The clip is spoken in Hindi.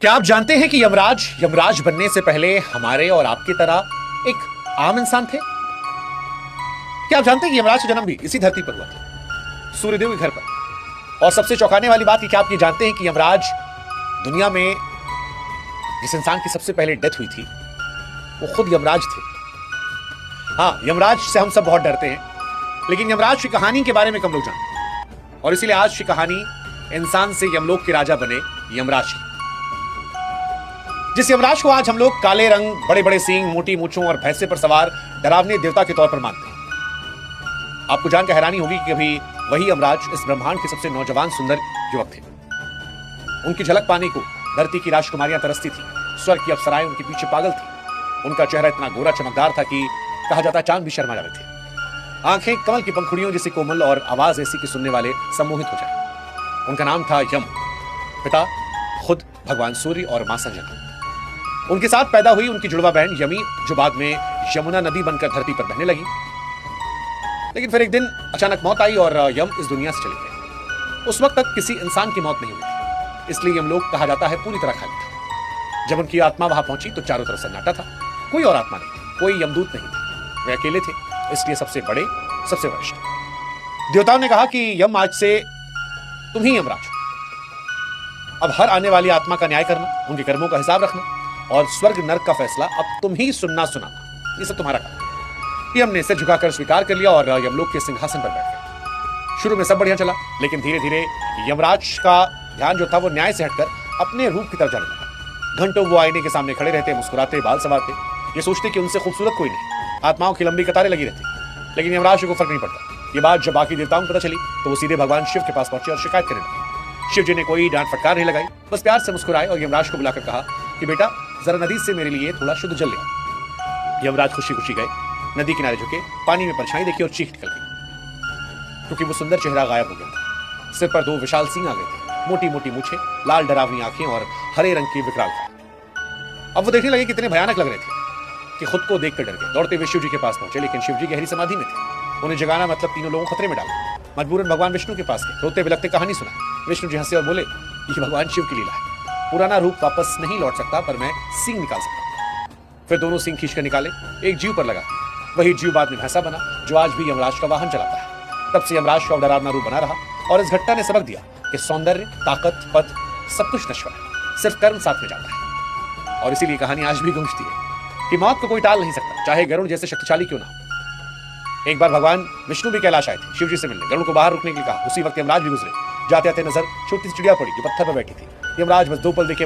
क्या आप जानते हैं कि यमराज यमराज बनने से पहले हमारे और आपकी तरह एक आम इंसान थे? क्या आप जानते हैं कि यमराज का जन्म भी इसी धरती पर हुआ था, सूर्यदेव के घर पर? और सबसे चौंकाने वाली बात कि क्या आप ये जानते हैं कि यमराज दुनिया में जिस इंसान की सबसे पहले डेथ हुई थी वो खुद यमराज थे। हाँ, यमराज से हम सब बहुत डरते हैं, लेकिन यमराज की कहानी के बारे में कम लोग जानते हैं। और इसीलिए आज की कहानी इंसान से यमलोक के राजा बने यमराज की। जिस यमराज को आज हम लोग काले रंग, बड़े बड़े सींग, मोटी मूंछों और भैंसे पर सवार डरावने देवता के तौर पर मानते हैं। आपको जानकर हैरानी होगी कि अभी वही यमराज इस ब्रह्मांड के सबसे नौजवान सुंदर युवक थे। उनकी झलक पाने को धरती की राजकुमारियां तरसती थी, स्वर्ग की अप्सराएं उनके पीछे पागल थी। उनका चेहरा इतना गोरा चमकदार था कि कहा जाता चांद भी शर्मा जाते थे। आंखें कमल की पंखुड़ियों जैसी कोमल और आवाज ऐसी कि सुनने वाले सम्मोहित हो जाए। उनका नाम था यम, पिता खुद भगवान सूर्य और मां संजना। उनके साथ पैदा हुई उनकी जुड़वा बहन यमी, जो बाद में यमुना नदी बनकर धरती पर बहने लगी। लेकिन फिर एक दिन अचानक मौत आई और यम इस दुनिया से चले गए। उस वक्त तक किसी इंसान की मौत नहीं हुई थी, इसलिए यमलोक कहा जाता है पूरी तरह खाली था। जब उनकी आत्मा वहां पहुंची तो चारों तरफ सन्नाटा था। कोई और आत्मा नहीं थी, कोई यमदूत नहीं था, वे अकेले थे, इसलिए सबसे बड़े, सबसे वरिष्ठ। देवताओं ने कहा कि यम, आज से तुम ही यमराज हो। अब हर आने वाली आत्मा का न्याय करना, उनके कर्मों का हिसाब रखना और स्वर्ग नरक का फैसला अब तुम ही सुनना सुनाना, ये सब तुम्हारा काम है। यम ने सिर झुकाकर स्वीकार कर लिया और यमलोक के सिंहासन पर बैठ गए। शुरू में सब बढ़िया चला, लेकिन धीरे धीरे यमराज का ध्यान जो था वो न्याय से हटकर अपने रूप की तरफ जाने लगा। घंटों वो आईने के सामने खड़े रहते, मुस्कुराते, बाल संवारते, ये सोचते कि उनसे खूबसूरत कोई नहीं। आत्माओं की लंबी कतारें लगी रहती, लेकिन यमराज को फर्क नहीं पड़ता। ये बात जब बाकी देवताओं को पता चली तो वो सीधे भगवान शिव के पास पहुंचे और शिकायत करने लगे। शिव जी ने कोई डांट फटकार नहीं लगाई, बस प्यार से मुस्कुराए और यमराज को बुलाकर कहा कि बेटा, जरा नदी से मेरे लिए थोड़ा शुद्ध जल ले। यमराज खुशी खुशी गए, नदी किनारे झुके, पानी में परछाई देखी और चीख निकल गई, क्योंकि वो सुंदर चेहरा गायब हो गया था। सिर पर दो विशाल सींग आ गए थे, मोटी मोटी मूछें, लाल डरावनी आंखें और हरे रंग की विकराल काया। अब वो देखने लगे कितने भयानक लग रहे थे कि खुद को देखकर डर गए। दौड़ते हुए शिव जी के पास पहुंचे, लेकिन शिव जी गहरी समाधि में थे। उन्हें जगाना मतलब तीनों लोगों को खतरे में डाला। मजबूरन भगवान विष्णु के पास गए, रोते बिलखते कहानी सुनाई। विष्णु जी हंसे और बोले, ये भगवान शिव की लीला है, पुराना रूप वापस नहीं लौट सकता, पर मैं सींग निकाल सकता हूं। फिर दोनों सींग खींचकर निकाले, एक जीव पर लगा। वही जीव बाद में भैंसा बना, जो आज भी यमराज का वाहन चलाता है। तब से यमराज का डरावना रूप बना रहा और इस घटना ने सबक दिया कि सौंदर्य, ताकत, पद सब कुछ नश्वर है, सिर्फ कर्म साथ में जाता है। और इसीलिए कहानी आज भी गूंजती है कि मौत को कोई टाल नहीं सकता, चाहे गरुड़ जैसे शक्तिशाली क्यों ना हो। एक बार भगवान विष्णु भी कैलाश आए थे शिव जी से मिलने। गरुड़ को बाहर रुकने के लिए कहा। उसी वक्त यमराज भी गुजरे। जाते आते नजर छोटी सी चिड़िया पड़ी जो पत्थर पर बैठी थी। यमराज बस दो पल देखे